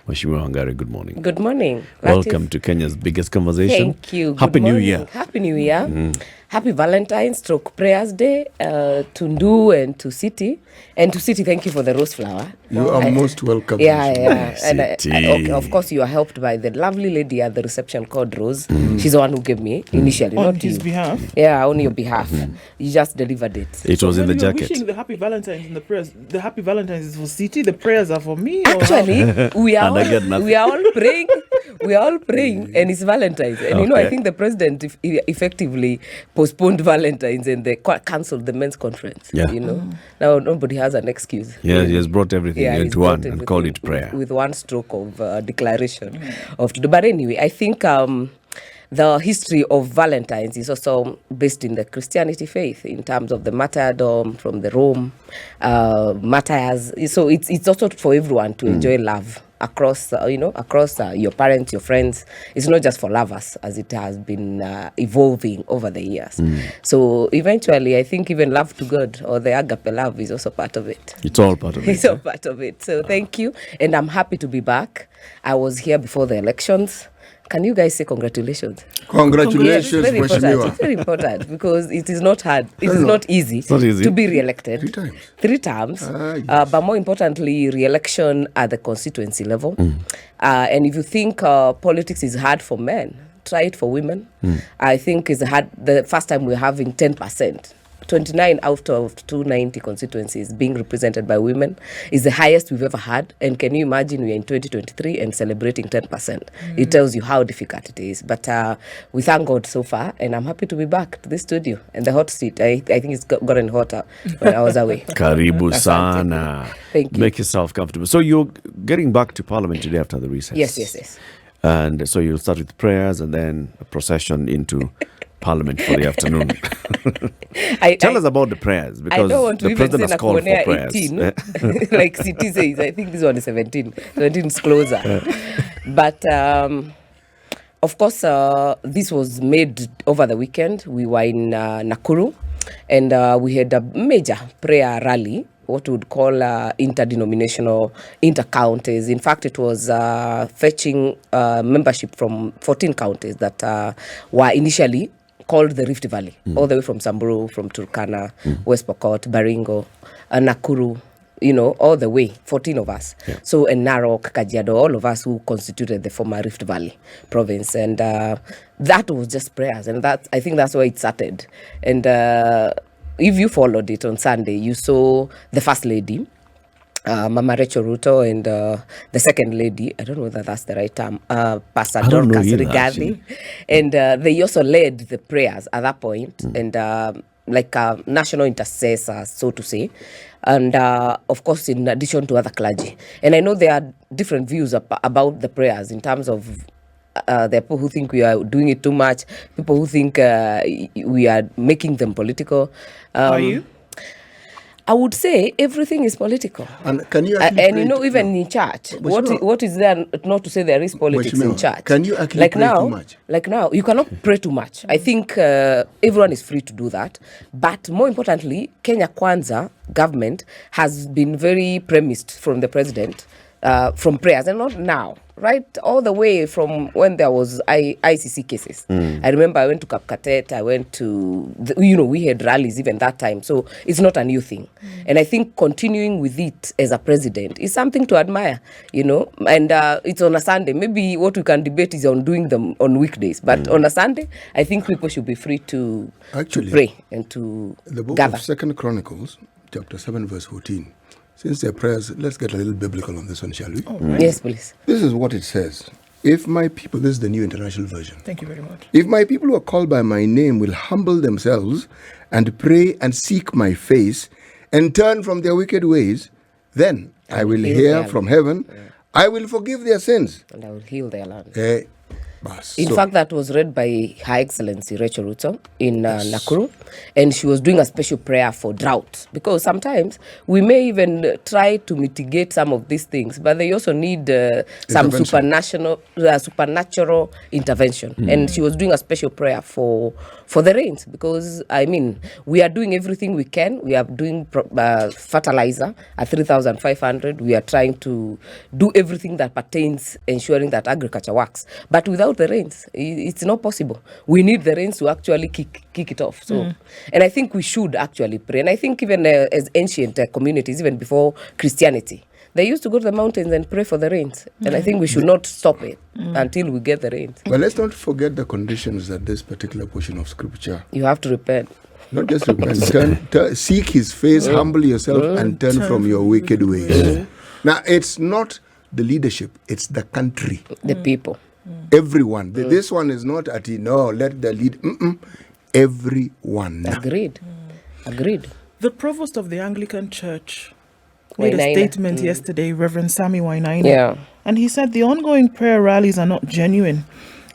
Mheshimiwa Wangari, good morning. Good morning. Welcome to Kenya's biggest conversation. Thank you. Happy New Year. Happy New Year. Happy Valentine's / Prayers Day to Ndu and to City. And to City, thank you for the rose flower. You are most welcome. Yeah. And okay, of course, you are helped by the lovely lady at the reception called Rose. She's the one who gave me initially, on not his you. behalf. Yeah, on your behalf. You just delivered it. It was in the jacket. Wishing the happy Valentine's in the prayers. The happy Valentine's is for City. The prayers are for me. Actually, we are all praying. We are all praying, and it's Valentine's. And you know, I think the president effectively postponed Valentine's and they cancelled the men's conference. Yeah. You know, now nobody has an excuse. Yeah, he has brought everything into one and everything called it prayer. with one stroke of declaration of today. But anyway, I think the history of Valentine's is also based in the Christianity faith in terms of the martyrdom from the Rome martyrs. So it's also for everyone to enjoy love across your parents, your friends. It's not just for lovers, as it has been evolving over the years. So eventually, I think even love to God or the agape love is also part of it. It's all part of it. It's all part of it. So thank you, and I'm happy to be back. I was here before the elections. Can you guys say congratulations? Congratulations, It's very important. Mheshimiwa. It's very important because it is not hard. It is not easy to be re-elected. 3 times. 3 times. Yes. But more importantly, re-election at the constituency level. And if you think politics is hard for men, try it for women. I think it's hard. The first time we're having 10%. 29 out of 290 constituencies being represented by women is the highest we've ever had. And can you imagine we're in 2023 and celebrating 10%? It tells you how difficult it is. But we thank God so far, and I'm happy to be back to this studio. And the hot seat, I think it's gotten hotter when I was away. Karibu sana. Thank you. Make yourself comfortable. So you're getting back to Parliament today after the recess. Yes. And so you'll start with prayers and then a procession into Parliament for the afternoon. Tell us about the prayers, because I don't want to the president has called for prayers. 18, like City says. I think this one is 17. 17 is closer. But of course, this was made over the weekend. We were in Nakuru, and we had a major prayer rally, what we would call interdenominational, inter-counties. In fact, it was fetching membership from 14 counties that were initially called the Rift Valley, all the way from Samburu, from Turkana, West Pokot, Baringo, Nakuru, all the way, 14 of us. Yeah. So, and Narok, Kajiado, all of us who constituted the former Rift Valley province. And that was just prayers. And I think that's where it started. And if you followed it on Sunday, you saw the First Lady, Mama Rachel Ruto, and the Second Lady, I don't know whether that's the right term, Pastor Dorcas Rigathi. And they also led the prayers at that point, and like national intercessors, so to say. And of course, in addition to other clergy. And I know there are different views about the prayers in terms of there are people who think we are doing it too much, people who think we are making them political. Are you? I would say everything is political. And can you and even in church, what is there not to say there is politics in church? Can you actually pray too much? Like now, you cannot pray too much. I think everyone is free to do that. But more importantly, Kenya Kwanza government has been very premised from the president from prayers, and not now, right? All the way from when there was ICC cases. I remember I went to Kapkatet, I went to, we had rallies even that time. So it's not a new thing. And I think continuing with it as a president is something to admire, and it's on a Sunday. Maybe what we can debate is on doing them on weekdays. But on a Sunday, I think people should be free to pray and to the book gather. of 2 Chronicles, chapter 7, verse 14. Since their prayers, let's get a little biblical on this one, shall we? Right. Yes, please. This is what it says. If my people, this is the New International Version. Thank you very much. If my people who are called by my name will humble themselves and pray and seek my face and turn from their wicked ways, then I will hear from heaven. I will forgive their sins. And I will heal their land. In fact, that was read by Her Excellency Rachel Ruto in Nakuru, and she was doing a special prayer for drought, because sometimes we may even try to mitigate some of these things, but they also need some supernatural intervention. And she was doing a special prayer for the rains, because I mean, we are doing everything we can. We are doing fertilizer at 3,500. We are trying to do everything that pertains ensuring that agriculture works, but without the rains, it's not possible. We need the rains to actually kick it off. So, and I think we should actually pray. And I think even as ancient communities, even before Christianity, they used to go to the mountains and pray for the rains. And I think we should not stop it until we get the rains. But let's not forget the conditions that this particular portion of scripture. You have to repent. Not just repent. Seek his face, humble yourself, and turn from your wicked ways. Now, it's not the leadership, it's the country. The people. Everyone. This one is not at, let the lead. Everyone. Agreed. Agreed. The provost of the Anglican Church made a statement yesterday, Reverend Sammy Wainaina. Yeah. And he said the ongoing prayer rallies are not genuine.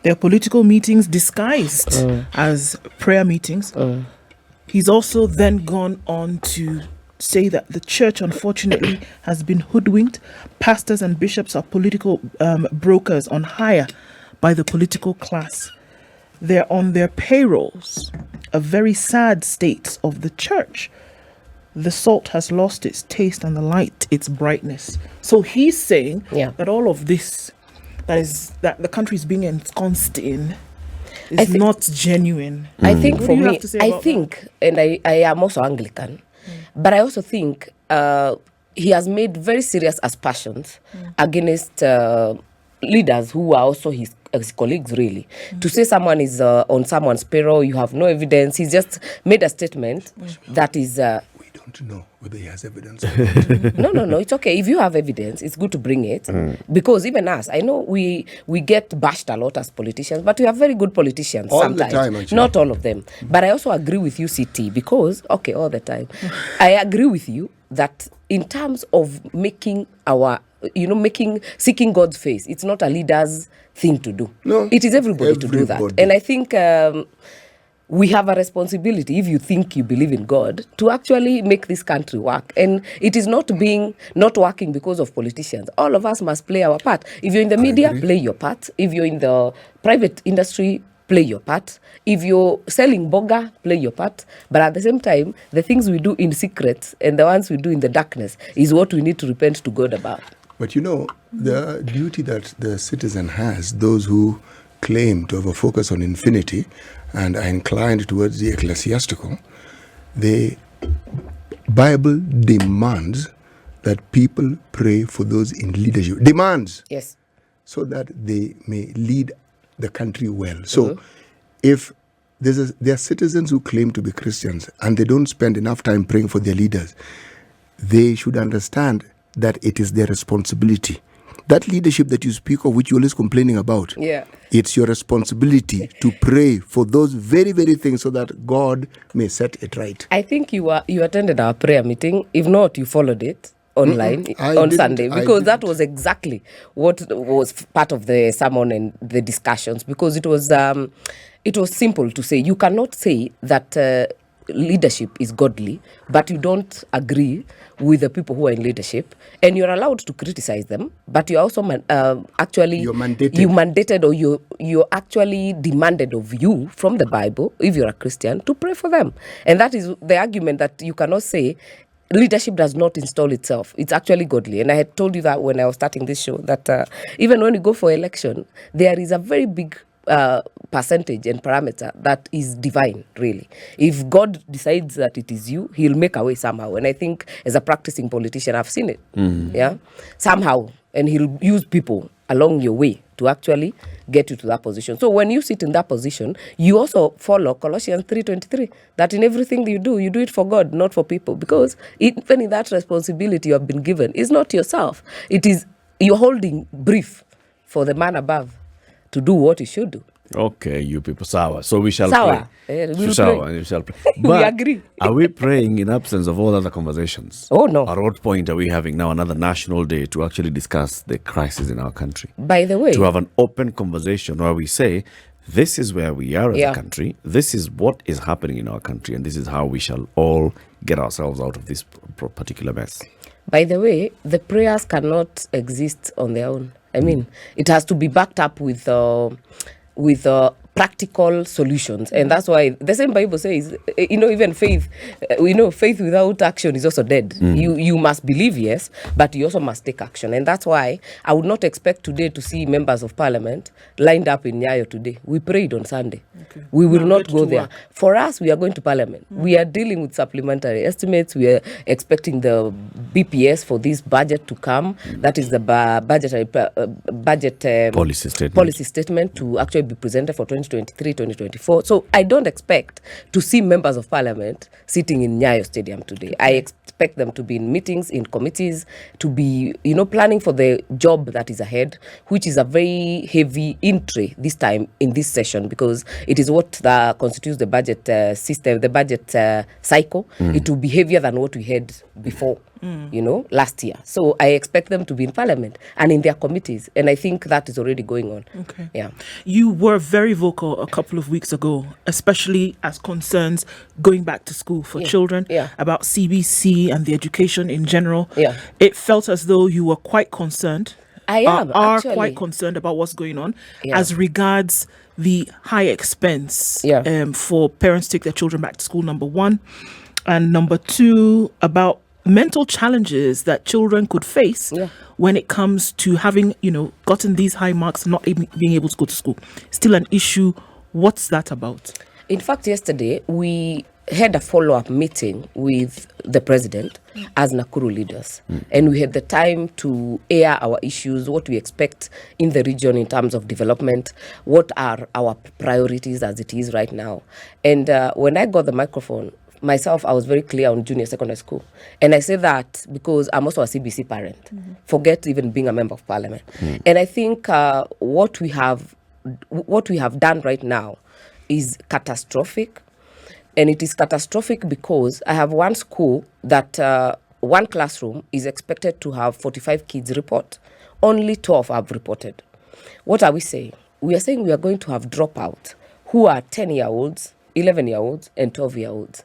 They're political meetings disguised as prayer meetings. He's also then gone on to say that the church, unfortunately, has been hoodwinked. Pastors and bishops are political brokers on hire by the political class. They're on their payrolls. A very sad state of the church. The salt has lost its taste and the light its brightness. So he's saying that all of this, that the country is being ensconced in, is not genuine. I think for me, and I am also Anglican, but I also think he has made very serious aspersions against leaders who are also his colleagues, really. To say someone is on someone's payroll, you have no evidence. He's just made a statement that is... we don't know whether he has evidence. No, it's okay. If you have evidence, it's good to bring it. Because even us, I know we get bashed a lot as politicians, but we have very good politicians all sometimes. The time, actually. Not all of them. But I also agree with you, CT, because, all the time. I agree with you that in terms of making seeking God's face, it's not a leader's thing to do. No, it is everybody to do that. And I think we have a responsibility, if you think you believe in God, to actually make this country work. And it is not working because of politicians. All of us must play our part. If you're in the media, play your part. If you're in the private industry, play your part. If you're selling boga, play your part. But at the same time, the things we do in secret and the ones we do in the darkness is what we need to repent to God about. But the duty that the citizen has, those who claim to have a focus on infinity and are inclined towards the ecclesiastical, the Bible demands that people pray for those in leadership. Demands. Yes. So that they may lead the country well. So if there are citizens who claim to be Christians and they don't spend enough time praying for their leaders, they should understand that it is their responsibility. That leadership that you speak of, which you're always complaining about, it's your responsibility to pray for those very, very things so that God may set it right. I think you attended our prayer meeting. If not, you followed it online on Sunday, because that was exactly what was part of the sermon and the discussions, because it was simple to say. You cannot say that leadership is godly, but you don't agree with the people who are in leadership, and you're allowed to criticize them, but you're also you're mandated, or you're actually demanded of you from the Bible, if you're a Christian, to pray for them. And that is the argument, that you cannot say leadership does not install itself. It's actually godly. And I had told you that when I was starting this show, that even when you go for election, there is a very big percentage and parameter that is divine, really. If God decides that it is you, he'll make a way somehow. And I think as a practicing politician, I've seen it. Somehow. And he'll use people along your way to actually get you to that position. So when you sit in that position, you also follow Colossians 3:23, that in everything you do it for God, not for people. Because even in that responsibility you have been given, it's not yourself. It is, you're holding brief for the man above to do what he should do. Okay, you people, sawa. So we shall Sawa. pray. We'll Sawa, pray. we shall pray. We But agree. are we praying in absence of all other conversations? Oh, no. At what point are we having now another national day to actually discuss the crisis in our country? By the way, To have an open conversation where we say, this is where we are as a country, this is what is happening in our country, and this is how we shall all get ourselves out of this particular mess. by the way, the prayers cannot exist on their own. I mean, it has to be backed up with practical solutions, and that's why the same Bible says, even faith, faith without action is also dead. You must believe, yes, but you also must take action, and that's why I would not expect today to see members of parliament lined up in Nyayo today. We prayed on Sunday. Okay. We will not go there. Work. For us, we are going to parliament. We are dealing with supplementary estimates. We are expecting the BPS for this budget to come. That is the budget policy statement to actually be presented for 2023-2024. So I don't expect to see members of parliament sitting in Nyayo Stadium today. I expect them to be in meetings, in committees, to be, planning for the job that is ahead, which is a very heavy entry this time in this session, because it is what constitutes the budget system, the budget cycle. It will be heavier than what we had before. Last year. So I expect them to be in parliament and in their committees. And I think that is already going on. Okay. Yeah. You were very vocal a couple of weeks ago, especially as concerns going back to school for children, about CBC and the education in general. Yeah. It felt as though you were quite concerned. I am, are actually quite concerned about what's going on as regards the high expense for parents to take their children back to school, number one. And number two, about mental challenges that children could face when it comes to having, gotten these high marks and not being able to go to school. Still an issue. What's that about? In fact, yesterday, we had a follow-up meeting with the president as Nakuru leaders. And we had the time to air our issues, what we expect in the region in terms of development, what are our priorities as it is right now. And when I got the microphone, myself, I was very clear on junior secondary school. And I say that because I'm also a CBC parent. Forget even being a member of parliament. And I think what we have done right now is catastrophic. And it is catastrophic because I have one school that one classroom is expected to have 45 kids report. Only 12 have reported. What are we saying? We are saying we are going to have dropouts who are 10-year-olds, 11-year-olds, and 12-year-olds.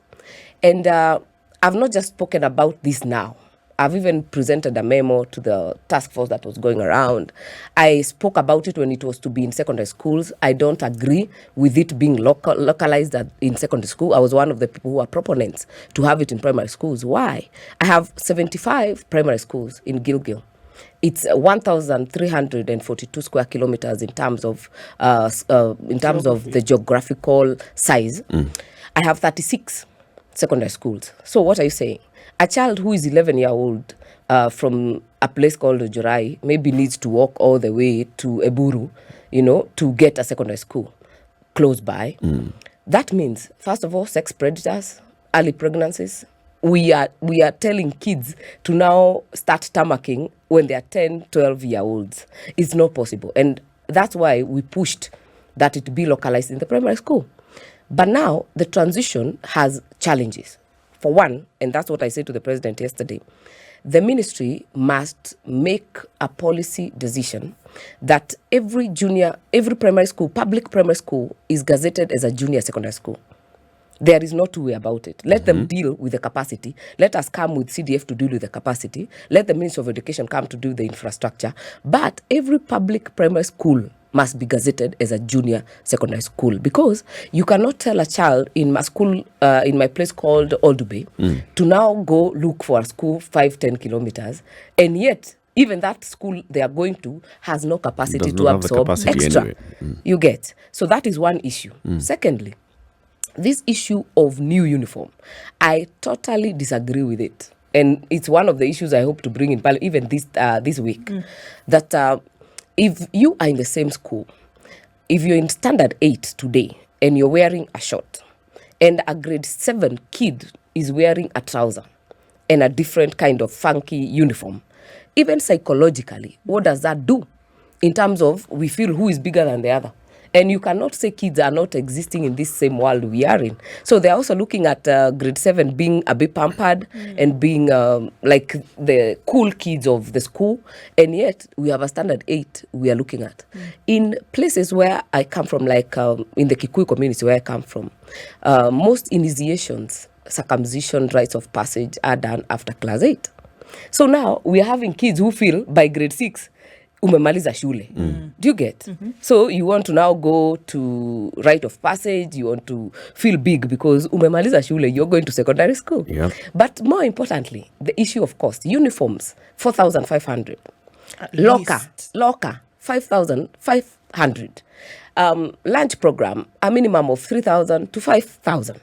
And I've not just spoken about this now. I've even presented a memo to the task force that was going around. I spoke about it when it was to be in secondary schools. I don't agree with it being localized in secondary school. I was one of the people who are proponents to have it in primary schools. Why? I have 75 primary schools in Gilgil. It's 1,342 square kilometers in terms of the geographical size. I have 36 secondary schools. So what are you saying? A child who is 11-year-old from a place called Ojurai maybe needs to walk all the way to Eburu, to get a secondary school close by. That means, first of all, sex predators, early pregnancies. We are telling kids to now start tamarking when they are 10, 12-year-olds. It's not possible. And that's why we pushed that it be localized in the primary school. But now the transition has challenges. For one, and that's what I said to the president yesterday, the ministry must make a policy decision that every primary school, public primary school, is gazetted as a junior secondary school. There is no two way about it. Let them deal with the capacity. Let us come with CDF to deal with the capacity. Let the Ministry of Education come to do the infrastructure. But every public primary school must be gazetted as a junior secondary school, because you cannot tell a child in my school, in my place called Oldubay, to now go look for a school 5-10 kilometers, and yet even that school they are going to has no capacity to absorb extra. Anyway. You get. So that is one issue. Secondly, this issue of new uniform, I totally disagree with it. And it's one of the issues I hope to bring in Parliament even this week. That if you are in the same school, if you're in Standard 8 today and you're wearing a short, and a grade 7 kid is wearing a trouser and a different kind of funky uniform, even psychologically, what does that do? In terms of we feel who is bigger than the other. And you cannot say kids are not existing in this same world we are in. So they're also looking at grade 7 being a bit pampered and being like the cool kids of the school. And yet we have a standard 8 we are looking at. In places where I come from, like in the Kikuyu community where I come from, most initiations, circumcision, rites of passage are done after class 8. So now we are having kids who feel by grade 6, umemaliza shule. Do you get? So you want to now go to rite of passage, you want to feel big because umemaliza shule, you're going to secondary school. Yeah. But more importantly, the issue of cost. Uniforms, 4,500. Locker, 5,500. Lunch program, a minimum of 3,000 to 5,000.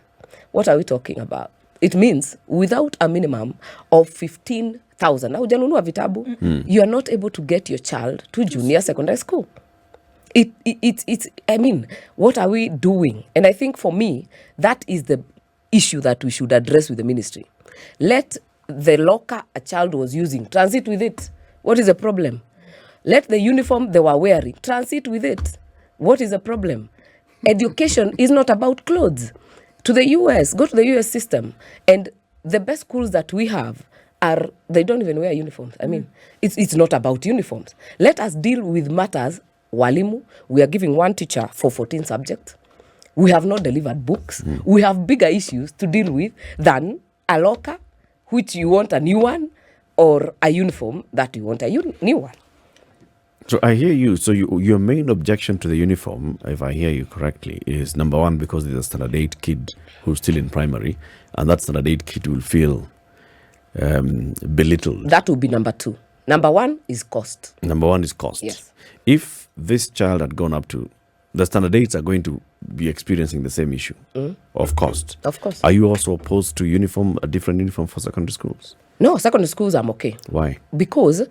What are we talking about? It means without a minimum of 15,000, now hujanunua vitabu, you are not able to get your child to junior secondary school. It's I mean, what are we doing? And I think for me, that is the issue that we should address with the ministry. Let the locker a child was using, transit with it. What is the problem? Let the uniform they were wearing, transit with it. What is the problem? Education is not about clothes. To the US, go to the US system, and the best schools that we have are, they don't even wear uniforms. I mean, it's not about uniforms. Let us deal with matters. Walimu, we are giving one teacher for 14 subjects. We have not delivered books. We have bigger issues to deal with than a locker, which you want a new one, or a uniform that you want a new one. So I hear you. So your main objection to the uniform, if I hear you correctly, is number one, because there's a standard 8 kid who's still in primary, and that standard 8 kid will feel belittled. That will be number 2. Number 1 is cost. Number 1 is cost. Yes. If this child had gone up to, the standard 8s are going to be experiencing the same issue of cost. Of course. Are you also opposed to a different uniform for secondary schools? No, secondary schools I'm okay. Why? Because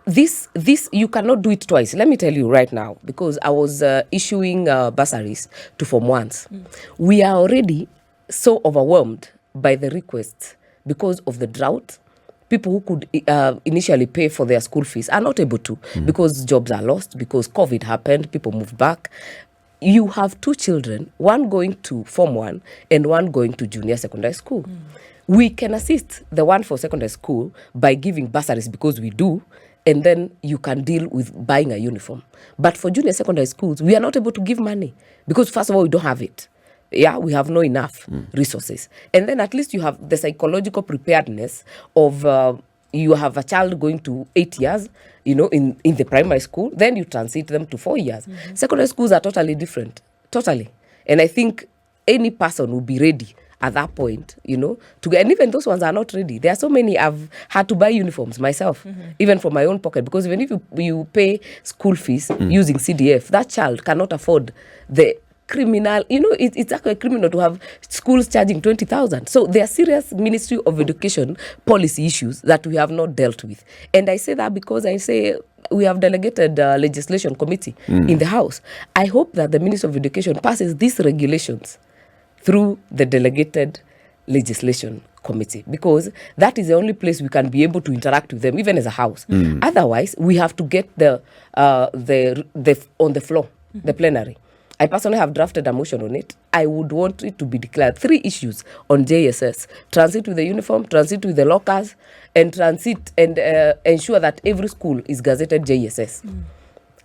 this you cannot do it twice. Let me tell you right now, because I was issuing bursaries to Form 1s. We are already so overwhelmed by the requests because of the drought. People who could initially pay for their school fees are not able to because jobs are lost, because COVID happened, people moved back. You have 2 children, one going to Form 1 and one going to junior secondary school. We can assist the one for secondary school by giving bursaries, because we do, and then you can deal with buying a uniform. But for junior secondary schools, we are not able to give money because, first of all, we don't have it. Yeah, we have no enough resources. And then at least you have the psychological preparedness of you have a child going to 8 years, in the primary school, then you transit them to 4 years. Secondary schools are totally different, totally. And I think any person will be ready at that point, to get, and even those ones are not ready. There are so many I've had to buy uniforms myself, even from my own pocket, because even if you pay school fees using CDF, that child cannot afford the criminal, it's actually criminal to have schools charging 20,000. So there are serious Ministry of Education policy issues that we have not dealt with. And I say that because I say we have delegated legislation committee in the House. I hope that the Ministry of Education passes these regulations through the delegated legislation committee, because that is the only place we can be able to interact with them, even as a house. Otherwise, we have to get the on the floor, the plenary. I personally have drafted a motion on it. I would want it to be declared 3 issues on JSS: transit with the uniform, transit with the lockers, and transit and ensure that every school is gazetted JSS.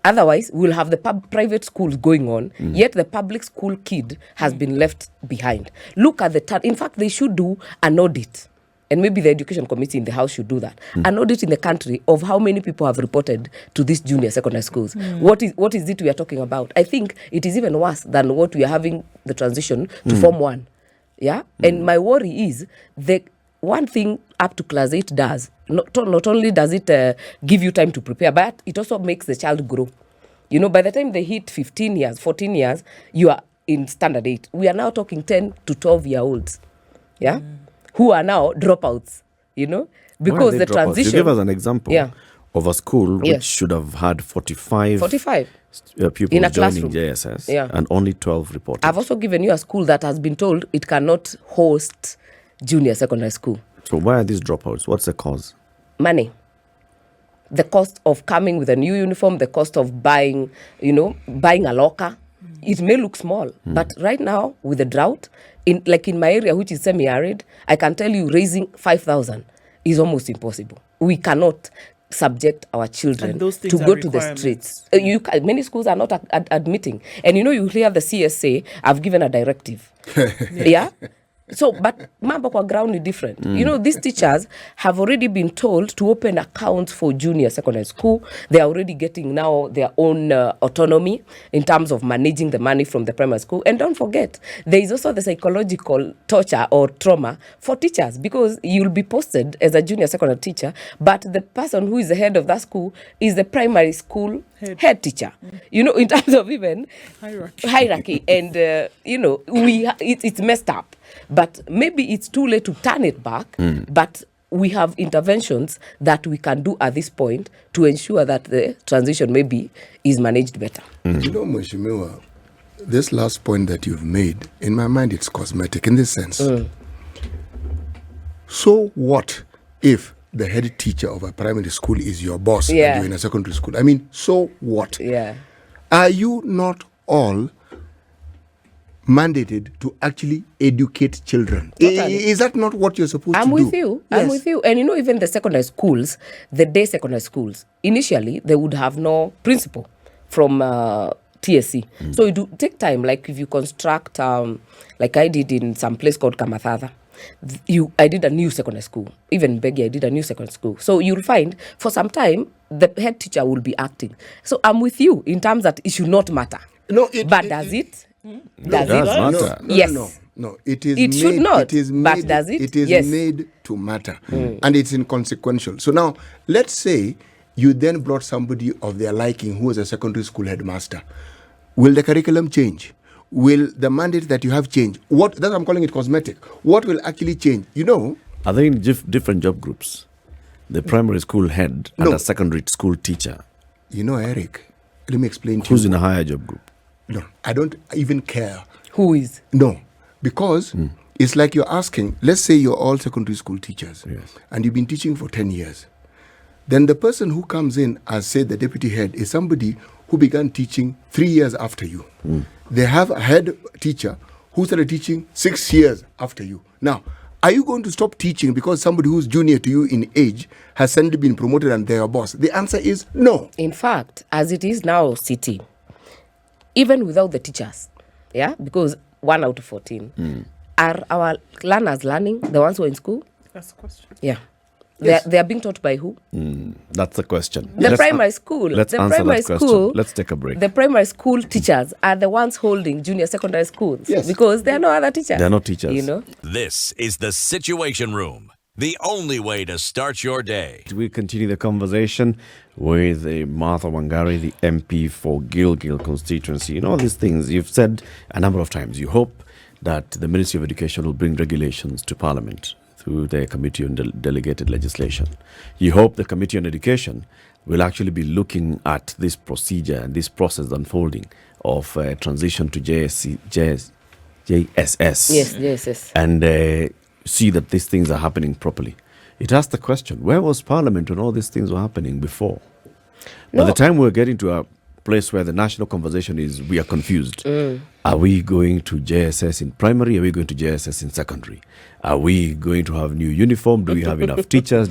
Otherwise, we'll have the private schools going on, yet the public school kid has been left behind. Look at in fact, they should do an audit, and maybe the education committee in the House should do that. An audit in the country of how many people have reported to these junior secondary schools. What is it we are talking about? I think it is even worse than what we are having the transition to Form 1. Yeah? And my worry is the one thing up to class 8 does, not only does it give you time to prepare, but it also makes the child grow. By the time they hit 15 years, 14 years, you are in standard 8. We are now talking 10 to 12-year-olds, yeah, who are now dropouts, because the transition. You give us an example of a school which should have had 45 pupils in a joining classroom. JSS, and only 12 reported. I've also given you a school that has been told it cannot host junior secondary school. So why are these dropouts? What's the cause? Money. The cost of coming with a new uniform, the cost of buying a locker, it may look small, but right now with the drought, in my area, which is semi-arid, I can tell you raising 5,000 is almost impossible. We cannot subject our children to go to the streets. Many schools are not admitting. And you hear the CS say, I've given a directive. Yeah? So, but mambo kwa ground is different. These teachers have already been told to open accounts for junior secondary school. They are already getting now their own autonomy in terms of managing the money from the primary school. And don't forget, there is also the psychological torture or trauma for teachers, because you'll be posted as a junior secondary teacher, but the person who is the head of that school is the primary school head teacher. In terms of even hierarchy. And, it's messed up. But maybe it's too late to turn it back, but we have interventions that we can do at this point to ensure that the transition maybe is managed better. Mheshimiwa, this last point that you've made, in my mind, it's cosmetic in this sense. So what if the head teacher of a primary school is your boss and you're in a secondary school? I mean, so what? Yeah. Are you not all mandated to actually educate children? Totally. Is that not what you're supposed to do? I'm with you. And even the secondary schools, the day secondary schools, initially they would have no principal from TSC. So it would take time. Like if you construct, like I did in some place called Kamathada, I did a new secondary school. Even Begi, I did a new secondary school. So you'll find for some time the head teacher will be acting. So I'm with you in terms that it should not matter. No, does it? Does it matter? Yes. No, it is. It should not. It is but made, does it? It is yes. made to matter, and it's inconsequential. So now, let's say you then brought somebody of their liking who was a secondary school headmaster. Will the curriculum change? Will the mandate that you have change? That's I'm calling it cosmetic. What will actually change? Are they in different job groups? The primary school head and a secondary school teacher. Eric, let me explain to you. Who's in a higher job group? No, I don't even care. Who is? No, because it's like you're asking, let's say you're all secondary school teachers, and you've been teaching for 10 years. Then the person who comes in as, say, the deputy head is somebody who began teaching 3 years after you. They have a head teacher who started teaching 6 years after you. Now, are you going to stop teaching because somebody who's junior to you in age has suddenly been promoted and they're your boss? The answer is no. In fact, as it is now, City, even without the teachers, because 1 out of 14, are our learners learning, the ones who are in school? That's the question. Yeah. Yes. They are being taught by who? That's the question. The primary school. Let's the answer primary that question. School, let's take a break. The primary school teachers are the ones holding junior secondary schools. Yes. Because there are no other teachers. There are no teachers. This is the Situation Room, the only way to start your day. We continue the conversation with Martha Wangari, the MP for Gilgil constituency. All these things you've said a number of times. You hope that the Ministry of Education will bring regulations to Parliament through the Committee on Delegated Legislation. You hope the Committee on Education will actually be looking at this procedure and this process unfolding of transition to JSS. Yes, JSS. And see that these things are happening properly. It asks the question, where was Parliament when all these things were happening before? By the time we're getting to a place where the national conversation is, we are confused. Are we going to JSS in primary? Are we going to JSS in secondary? Are we going to have new uniform? Do we have enough teachers?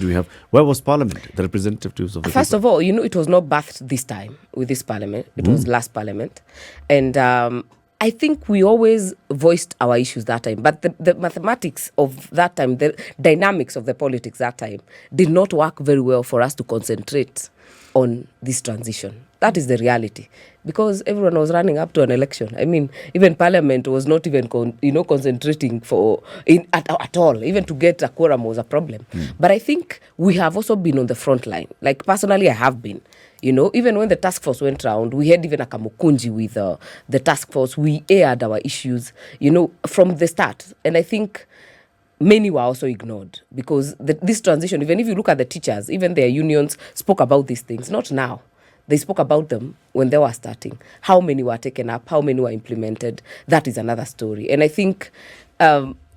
Where was Parliament, the representatives of the First people? of all, it was not birthed this time with this Parliament. It was last Parliament. And I think we always voiced our issues that time. But the mathematics of that time, the dynamics of the politics that time did not work very well for us to concentrate on this transition. That is the reality, because everyone was running up to an election. I mean, even Parliament was not even concentrating at all. Even to get a quorum was a problem. But I think we have also been on the front line. Like personally, I have been. Even when the task force went round, we had even a kamukunji with the task force. We aired our issues, from the start. And I think many were also ignored, because this transition, even if you look at the teachers, even their unions spoke about these things. Not now. They spoke about them when they were starting. How many were taken up? How many were implemented? That is another story. And I think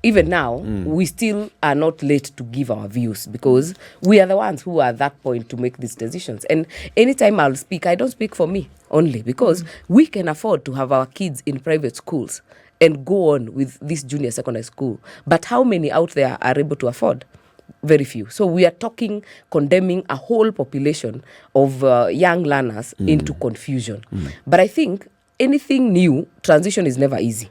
even now, we still are not late to give our views, because we are the ones who are at that point to make these decisions. And anytime I'll speak, I don't speak for me only, because we can afford to have our kids in private schools and go on with this junior secondary school. But how many out there are able to afford? Very few. So we are talking, condemning a whole population of young learners into confusion. But I think anything new, transition is never easy.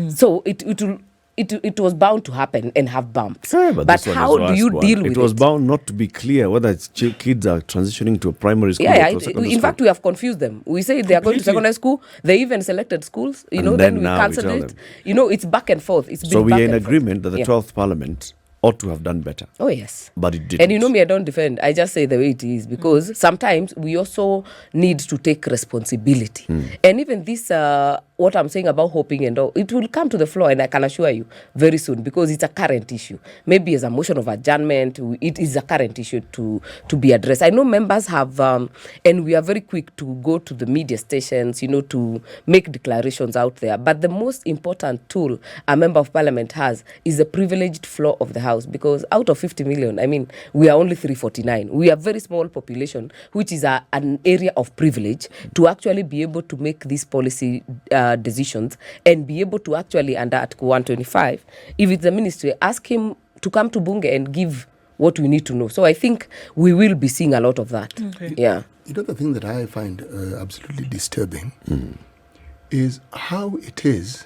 So it was bound to happen and have bumps. Yeah, but how do you deal with it? It was bound not to be clear whether it's kids are transitioning to a primary school. Yeah, or to a secondary in school. fact, we have confused them. We say they are going to secondary school. They even selected schools, And then we now we cancelled tell it. them. It's back and forth. It's been So we back are in and forth. agreement that the Yeah. 12th Parliament ought to have done better. Oh, yes. But it didn't. And you know me, I don't defend. I just say the way it is, because sometimes we also need to take responsibility. And even this, what I'm saying about hoping and all, it will come to the floor, and I can assure you, very soon, because it's a current issue. Maybe as a motion of adjournment, it is a current issue to be addressed. I know members have, and we are very quick to go to the media stations, to make declarations out there. But the most important tool a member of parliament has is the privileged floor of the house, because out of 50 million, we are only 349. We are a very small population, which is an area of privilege to actually be able to make these policy decisions and be able to actually, under Article 125, if it's the ministry, ask him to come to Bunge and give what we need to know. So I think we will be seeing a lot of that. Okay. Yeah. The thing that I find absolutely disturbing is how it is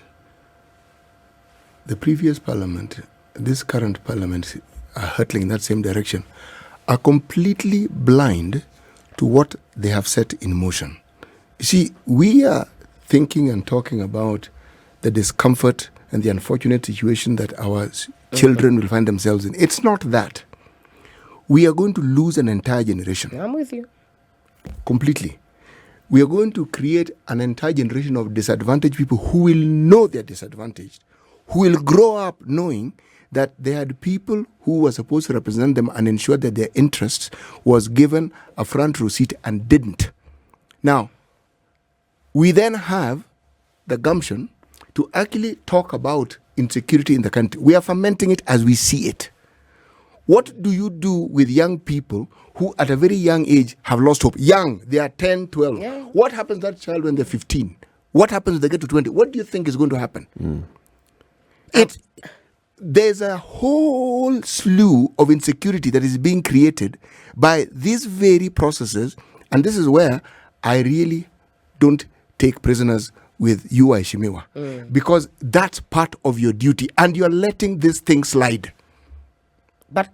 the previous parliament, this current parliament, are hurtling in that same direction, are completely blind to what they have set in motion. You see, we are thinking and talking about the discomfort and the unfortunate situation that our children will find themselves in. It's not that. We are going to lose an entire generation. I'm with you. Completely. We are going to create an entire generation of disadvantaged people who will know they're disadvantaged, who will grow up knowing that they had people who were supposed to represent them and ensure that their interests was given a front row seat and didn't. Now, we then have the gumption to actually talk about insecurity in the country. We are fermenting it as we see it. What do you do with young people who at a very young age have lost hope? Young, they are 10, 12. Yeah. What happens to that child when they're 15? What happens when they get to 20? What do you think is going to happen? There's a whole slew of insecurity that is being created by these very processes, and this is where I really don't take prisoners with you, Ishimiwa, because that's part of your duty, and you're letting this thing slide. But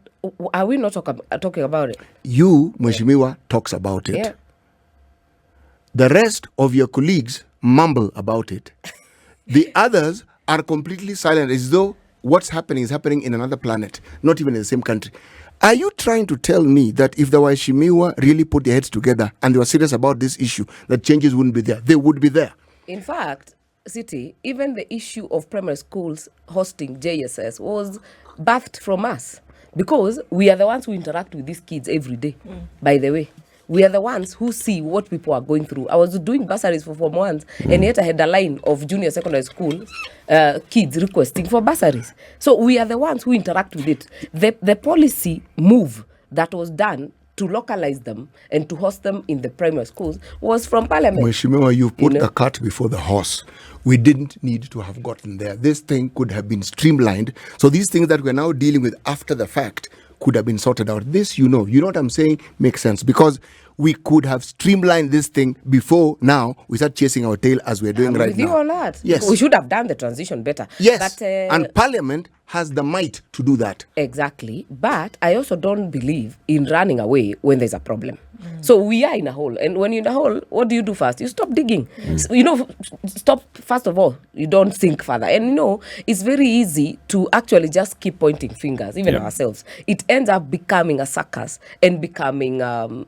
are we not talking about it? You, Mweshimiwa, talks about it. Yeah. The rest of your colleagues mumble about it. The others are completely silent, as though what's happening is happening in another planet, not even in the same country. Are you trying to tell me that if the Waishimiwa really put their heads together and they were serious about this issue, that changes wouldn't be there? They would be there. In fact, City, even the issue of primary schools hosting JSS was birthed from us, because we are the ones who interact with these kids every day, by the way. We are the ones who see what people are going through. I was doing bursaries for Form 1s, and yet I had a line of junior secondary school kids requesting for bursaries. So we are the ones who interact with it. The policy move that was done to localize them and to host them in the primary schools was from Parliament. Mweshimiwa, you put the cart before the horse. We didn't need to have gotten there. This thing could have been streamlined. So these things that we're now dealing with after the fact could have been sorted out. This, you know what I'm saying, makes sense, because we could have streamlined this thing before now we start chasing our tail as we're doing right with you now. on that. Yes. We should have done the transition better. Yes, But, and Parliament has the might to do that. Exactly. But I also don't believe in running away when there's a problem. So we are in a hole. And when you're in a hole, what do you do first? You stop digging. So, stop, first of all, you don't sink further. And, it's very easy to actually just keep pointing fingers, even ourselves. It ends up becoming a circus and becoming, a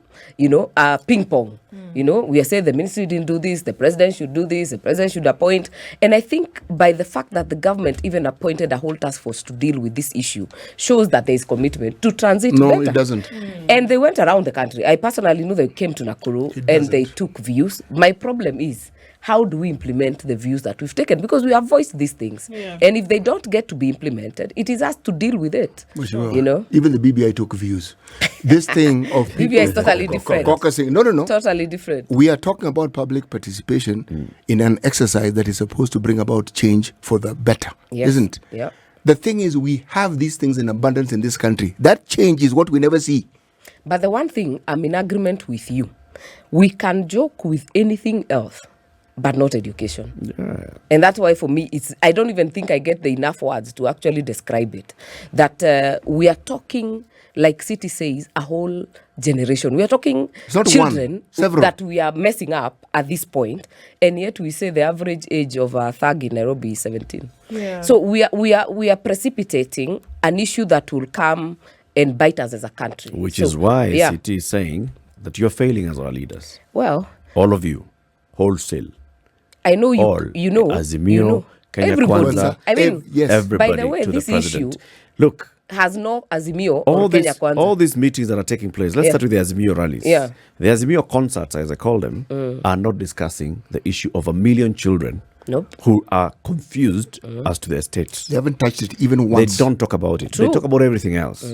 ping pong. We are saying the ministry didn't do this, the president should do this, the president should appoint. And I think by the fact that the government even appointed a whole task force to deal with this issue shows that there is commitment to transit No, better. it doesn't. And they went around the country. I personally know they came to Nakuru and they took views. My problem is, how do we implement the views that we've taken? Because we have voiced these things. Yeah. And if they don't get to be implemented, it is us to deal with it. Sure. You know? Even the BBI took views. This thing of people BBI is totally different. caucusing. No. Totally different. We are talking about public participation in an exercise that is supposed to bring about change for the better, Yes. isn't? Yeah. The thing is, we have these things in abundance in this country. That change is what we never see. But the one thing, I'm in agreement with you. We can joke with anything else, but not education. Yeah. And that's why for me, I don't even think I get the enough words to actually describe it. That we are talking, like City says, a whole generation. We are talking It's not children one, several. that we are messing up at this point, and yet we say the average age of a thug in Nairobi is 17. Yeah. So we are precipitating an issue that will come and bite us as a country. Which So, is why yeah. City is saying that you're failing as our leaders. Well, All of you, wholesale. I know you. All. You know. Azimio, you know. Kenya Everybody. Kwanza, I mean, yes. Everybody by the way, to this the president. issue Look, has no Azimio all or Kenya Kwanza. all these meetings that are taking place, let's Yeah. start with the Azimio rallies. Yeah. The Azimio concerts, as I call them, are not discussing the issue of 1 million children Nope. who are confused as to their states. They haven't touched it even They once. don't talk about it. True. They talk about everything else.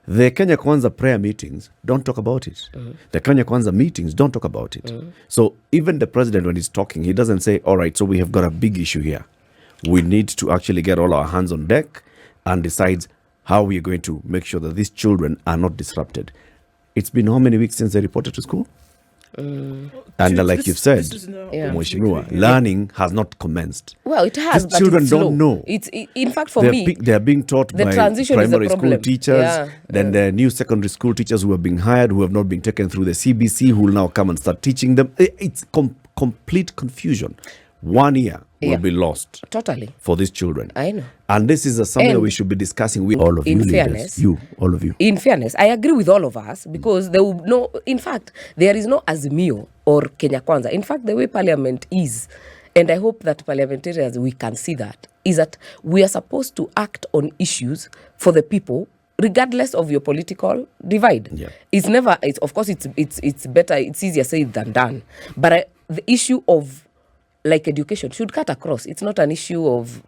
The Kenya Kwanza prayer meetings don't talk about it. The Kenya Kwanza meetings don't talk about it. So even the president, when he's talking, he doesn't say, all right, so we have got a big issue here. We need to actually get all our hands on deck and decide how we are going to make sure that these children are not disrupted. It's been how many weeks since they reported to school? And like This- you've said, this is now- Yeah. Mheshimiwa, learning has not commenced. Well, it has. These but children it's don't slow. know. In fact, for They're, me, they're being taught the by transition is the primary school problem. teachers, Yeah, then the new secondary school teachers who have been hired, who have not been taken through the CBC, who will now come and start teaching them. It's complete confusion. 1 year will Yeah. be lost totally. for these children. I know. And this is something that And we should be discussing with all of you in leaders. fairness- You, all of you. In fairness, I agree with all of us because there will no. In fact, there is no Azimio or Kenya Kwanza. In fact, the way Parliament is, and I hope that parliamentarians we can see that, is that we are supposed to act on issues for the people, regardless of your political divide. Yeah. It's never. It's of course it's better. It's easier said than done. But the issue of like education should cut across. It's not an issue of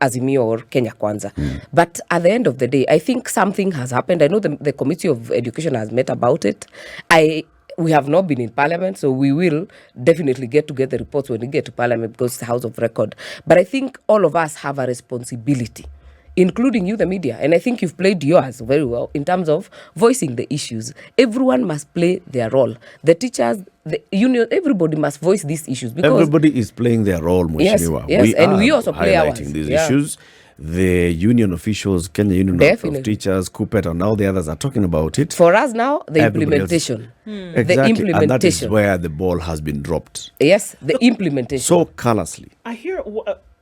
Azimio or Kenya Kwanza. But at the end of the day, I think something has happened. I know the Committee of Education has met about it. We have not been in Parliament, so we will definitely get to get the reports when we get to Parliament because it's the House of Record. But I think all of us have a responsibility, including you, the media. And I think you've played yours very well in terms of voicing the issues. Everyone must play their role. The teachers, the union, everybody must voice these issues because Everybody is playing their role, Yes, Mheshimiwa. yes, and we are also play highlighting ours. these Yeah. issues. The union officials, Kenya Union Definitely. of Teachers, KUPPET, and all the others are talking about it. for us now, the Everybody else- implementation. Exactly. The And that is implementation. where the ball has been dropped Yes, the implementation. so callously. I hear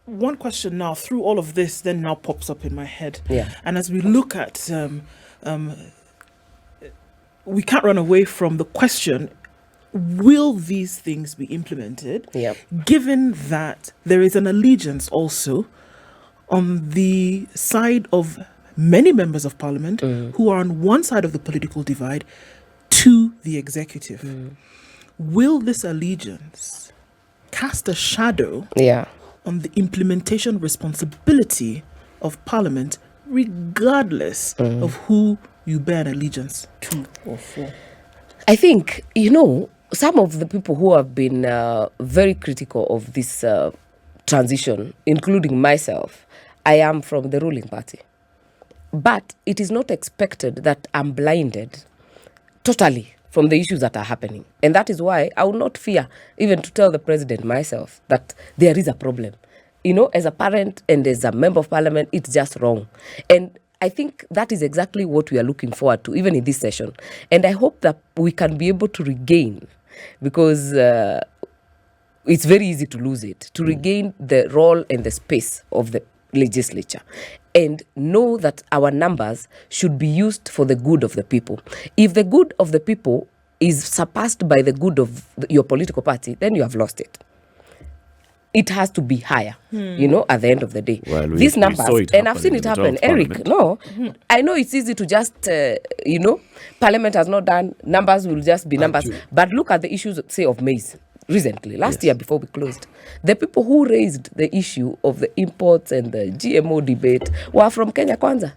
one question now through all of this then now pops up in my head. Yeah. And as we look at, we can't run away from the question, will these things be implemented? Yep. Given that there is an allegiance also on the side of many members of parliament who are on one side of the political divide to the executive. Will this allegiance cast a shadow Yeah. on the implementation responsibility of Parliament, regardless of who you bear an allegiance to or for? I think, some of the people who have been very critical of this transition, including myself, I am from the ruling party. But it is not expected that I'm blinded totally from the issues that are happening. And that is why I will not fear even to tell the president myself that there is a problem. As a parent and as a member of parliament, it's just wrong. And I think that is exactly what we are looking forward to, even in this session. And I hope that we can be able to regain, because it's very easy to lose it, to regain the role and the space of the legislature and know that our numbers should be used for the good of the people. If the good of the people is surpassed by the good of your political party, then you have lost it. It has to be higher, at the end of the day. Well, These we numbers, saw it and I've happen seen in it the happen. 12th Eric, Parliament. I know it's easy to just, Parliament has not done, numbers will just be numbers. But look at the issues, say, of maize. recently, last year before we closed, the people who raised the issue of the imports and the GMO debate were from Kenya Kwanza.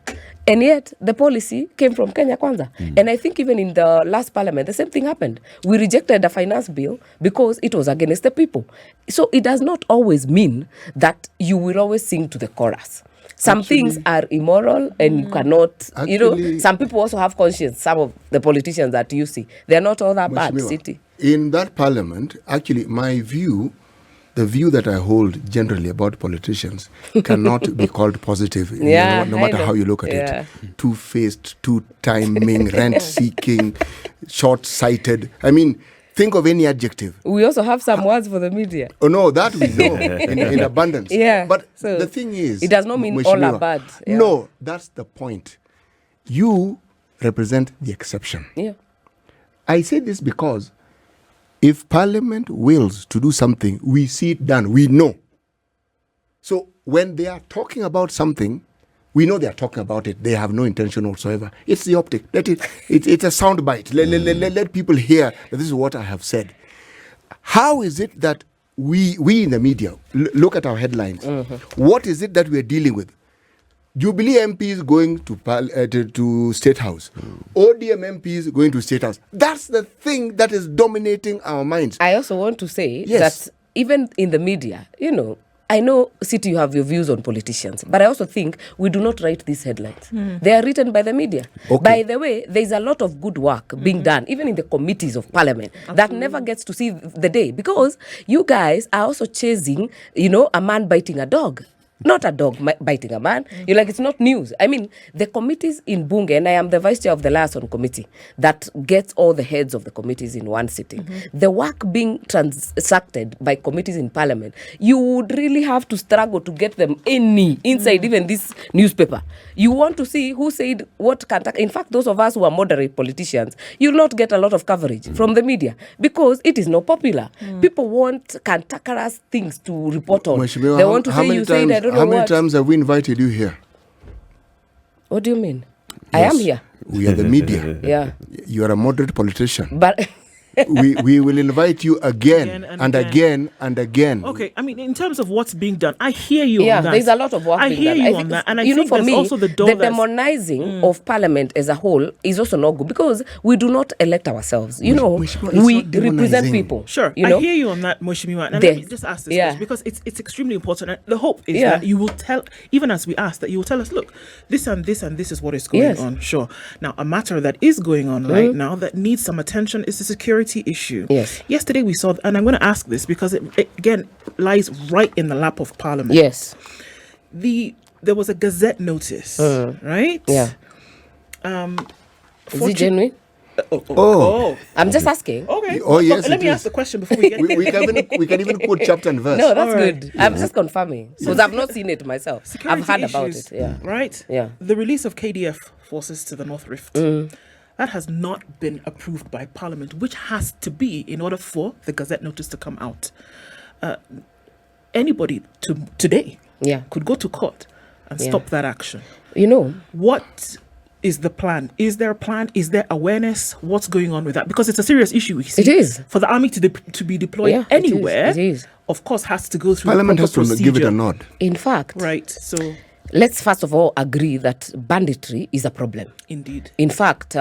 And yet, the policy came from Kenya Kwanza. And I think even in the last parliament, the same thing happened. We rejected the finance bill because it was against the people. So it does not always mean that you will always sing to the chorus. Some things are immoral and you cannot, some people also have conscience. Some of the politicians that you see, they're not all that bad, city. In that parliament, actually, my view, the view that I hold generally about politicians cannot be called positive, no matter how you look at it. Two-faced, two-timing, rent-seeking, short-sighted. I mean, think of any adjective. We also have some words for the media. Oh, no, that we know in abundance. Yeah. But so the thing is... it does not mean all are bad. Yeah. No, that's the point. You represent the exception. Yeah. I say this because if Parliament wills to do something, we see it done. We know. So when they are talking about something, we know they are talking about it. They have no intention whatsoever. It's the optic. It's a sound bite. Let people hear that this is what I have said. How is it that we in the media, look at our headlines. What is it that we are dealing with? Jubilee MPs going to State House. ODM MPs going to State House. That's the thing that is dominating our minds. I also want to say that even in the media, I know, City, you have your views on politicians, but I also think we do not write these headlines. They are written by the media. Okay. By the way, there's a lot of good work being done, even in the committees of parliament, that never gets to see the day, because you guys are also chasing, a man biting a dog. Not a dog biting a man. You're like, it's not news. I mean, the committees in Bunge, and I am the vice chair of the liaison committee that gets all the heads of the committees in one sitting. The work being transacted by committees in parliament, you would really have to struggle to get them inside even this newspaper. You want to see who said what can. In fact, those of us who are moderate politicians, you'll not get a lot of coverage from the media because it is not popular. People want cantankerous things to report on. They want to say you said I don't know how many times have we invited you here? What do you mean? Yes. I am here. We are the media. Yeah. You are a moderate politician. But we will invite you again and again and again. Okay, I mean, in terms of what's being done, I hear you on that. There's a lot of work being done. I hear you on that. And I think for there's me, also the door the demonizing of parliament as a whole is also not good because we do not elect ourselves. We represent people. Sure, I hear you on that, Moshimiwa. And let me just ask this question because it's extremely important. And the hope is that you will tell, even as we ask, that you will tell us, look, this and this and this is what is going on. Sure. Now, a matter that is going on right now that needs some attention is the security issue. Yes. Yesterday we saw, and I'm going to ask this because it again lies right in the lap of Parliament. Yes. There was a Gazette notice, right? Yeah. Is it genuine? I'm just asking. Okay. Oh, yes. Let me ask the question before we get we can even quote chapter and verse. No, that's good. I'm just confirming because I've not seen it myself. Security I've heard issues, about it. Yeah. Right? Yeah. The release of KDF forces to the North Rift. That has not been approved by Parliament, which has to be in order for the Gazette notice to come out. Anybody today could go to court and stop that action. What is the plan? Is there a plan? Is there awareness? What's going on with that? Because it's a serious issue. We see. It is. For the army to be deployed anywhere, it is. Of course, has to go through Parliament has to procedure. give it a nod. In fact. Right. So let's first of all agree that banditry is a problem. Indeed. In fact,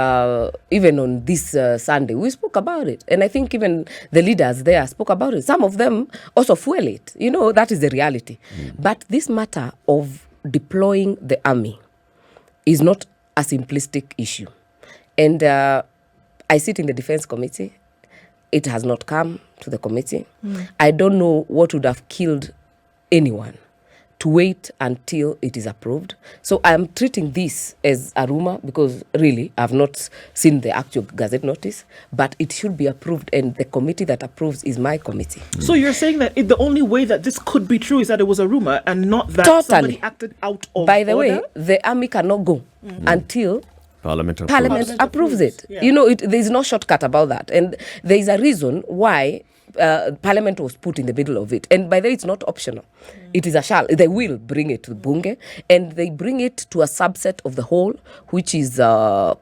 even on this Sunday, we spoke about it. And I think even the leaders there spoke about it. Some of them also fuel it. That is the reality. But this matter of deploying the army is not a simplistic issue. And I sit in the Defense Committee. It has not come to the committee. I don't know what would have killed anyone to wait until it is approved. So I'm treating this as a rumor because really I've not seen the actual Gazette notice, but it should be approved and the committee that approves is my committee. So you're saying that the only way that this could be true is that it was a rumor and not that somebody acted out of By the order? way, the army cannot go until Parliament approves it. Yeah. There's no shortcut about that. And there's a reason why Parliament was put in the middle of it. And by the way, it's not optional. It is a shall. They will bring it to Bunge, and they bring it to a subset of the whole, which is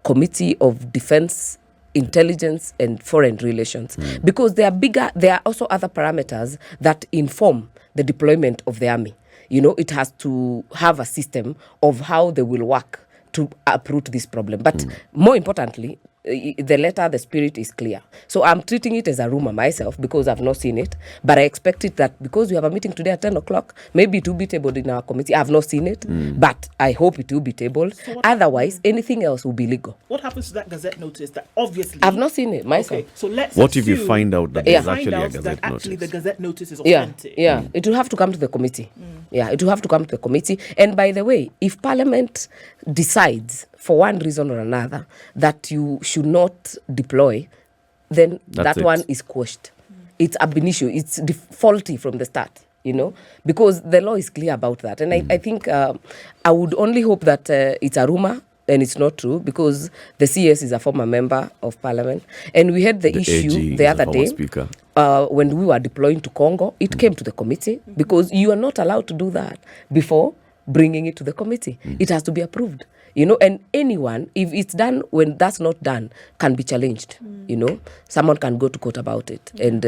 Committee of Defense intelligence and foreign relations, because there are also other parameters that inform the deployment of the army. It has to have a system of how they will work to uproot this problem. But more importantly, the letter, the spirit is clear. So I'm treating it as a rumor myself because I've not seen it. But I expect it that because we have a meeting today at 10 o'clock, maybe it will be tabled in our committee. I've not seen it, but I hope it will be tabled. So otherwise, anything else will be legal. What happens to that Gazette notice that obviously... I've not seen it myself. Okay, so let's What if you find out that there's actually a Gazette that actually notice? the Gazette notice is authentic? Yeah. It will have to come to the committee. Yeah, it will have to come to the committee. And by the way, if Parliament decides for one reason or another that you should not deploy, then That's that one is quashed. It's ab initio. It's faulty from the start, because the law is clear about that. And I think I would only hope that it's a rumor and it's not true, because the CS is a former member of Parliament. And we had the issue AG the is other a former day. speaker. When we were deploying to Congo, it came to the committee, because you are not allowed to do that before bringing it to the committee. It has to be approved, and anyone, if it's done when that's not done, can be challenged. Someone can go to court about it and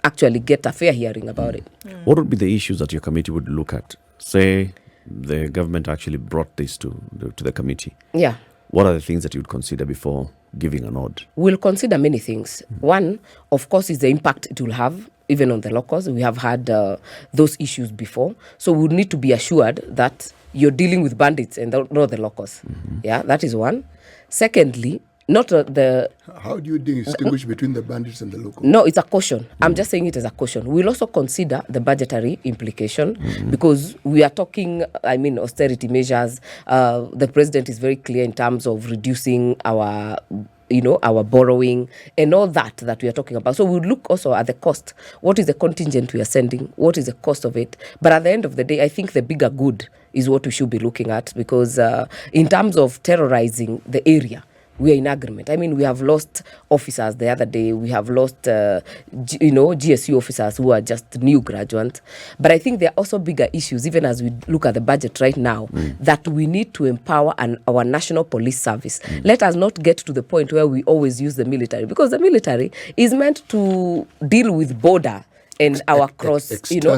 actually get a fair hearing about it. What would be the issues that your committee would look at? Say the government actually brought this to the committee. Yeah. What are the things that you would consider before giving a nod? We'll consider many things. One, of course, is the impact it will have, even on the locals. We have had those issues before. So we need to be assured that you're dealing with bandits and not the locals. Yeah, that is one. Secondly, not the... How do you distinguish between the bandits and the locals? No, it's a caution. I'm just saying it as a caution. We'll also consider the budgetary implication, because we are talking, austerity measures. The president is very clear in terms of reducing our borrowing and all that we are talking about. So we'll look also at the cost. What is the contingent we are sending? What is the cost of it? But at the end of the day, I think the bigger good is what we should be looking at, because in terms of terrorizing the area, we are in agreement. We have lost officers the other day. We have lost, GSU officers who are just new graduates. But I think there are also bigger issues, even as we look at the budget right now, that we need to empower our national police service. Let us not get to the point where we always use the military, because the military is meant to deal with border and our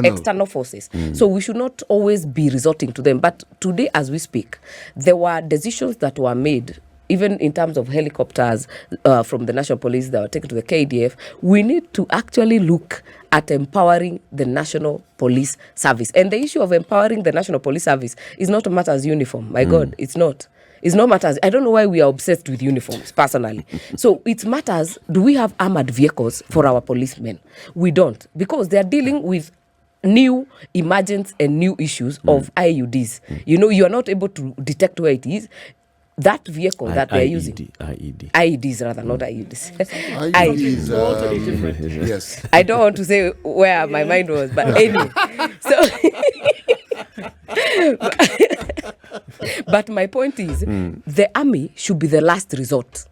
external forces. So we should not always be resorting to them. But today, as we speak, there were decisions that were made, even in terms of helicopters from the National Police that were taken to the KDF. We need to actually look at empowering the National Police Service. And the issue of empowering the National Police Service is not a matter as uniform. My God, it's not. It's not matters. I don't know why we are obsessed with uniforms, personally. So it matters, do we have armored vehicles for our policemen? We don't, because they are dealing with new emergence and new issues of IUDs. You are not able to detect where it is. That vehicle that they're using. IEDs rather, not IUDs. IEDs, Totally different. yes. I don't want to say where my mind was, but anyway. So, but my point is, the army should be the last resort.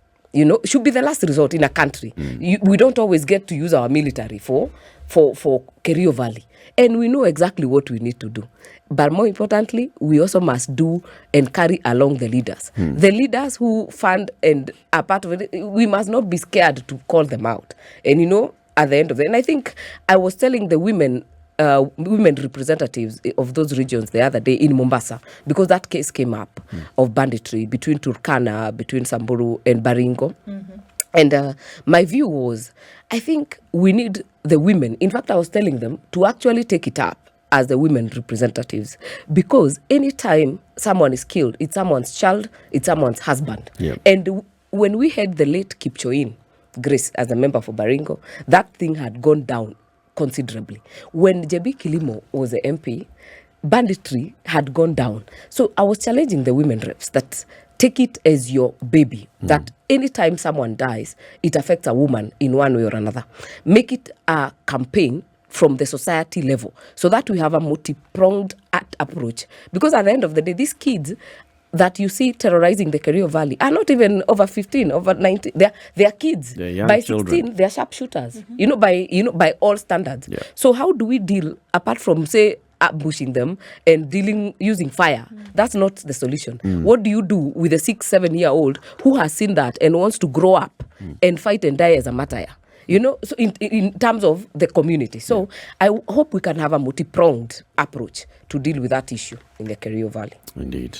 Should be the last resort in a country. We don't always get to use our military for Kerio Valley. And we know exactly what we need to do. But more importantly, we also must do and carry along the leaders. The leaders who fund and are part of it, we must not be scared to call them out. And at the end of it, and I think I was telling the women representatives of those regions the other day in Mombasa, because that case came up of banditry between Turkana, between Samburu and Baringo. And my view was, I think we need the women. In fact, I was telling them to actually take it up as the women representatives, because anytime someone is killed, it's someone's child, it's someone's husband. Yep. And when we had the late Kipchoin Grace as a member for Baringo, that thing had gone down considerably. When JB Kilimo was the MP, banditry had gone down. So I was challenging the women reps that take it as your baby, that anytime someone dies, it affects a woman in one way or another. Make it a campaign from the society level, so that we have a multi-pronged approach. Because at the end of the day, these kids that you see terrorizing the Kerio Valley are not even over 15, over 19. They're kids. They're young by children. 16, they're sharpshooters. By all standards. Yeah. So how do we deal, apart from say ambushing them and using fire. That's not the solution. What do you do with a 6-7-year-old who has seen that and wants to grow up and fight and die as a martyr? You know, so in terms of the community. So I hope we can have a multi-pronged approach to deal with that issue in the Kerio Valley. Indeed.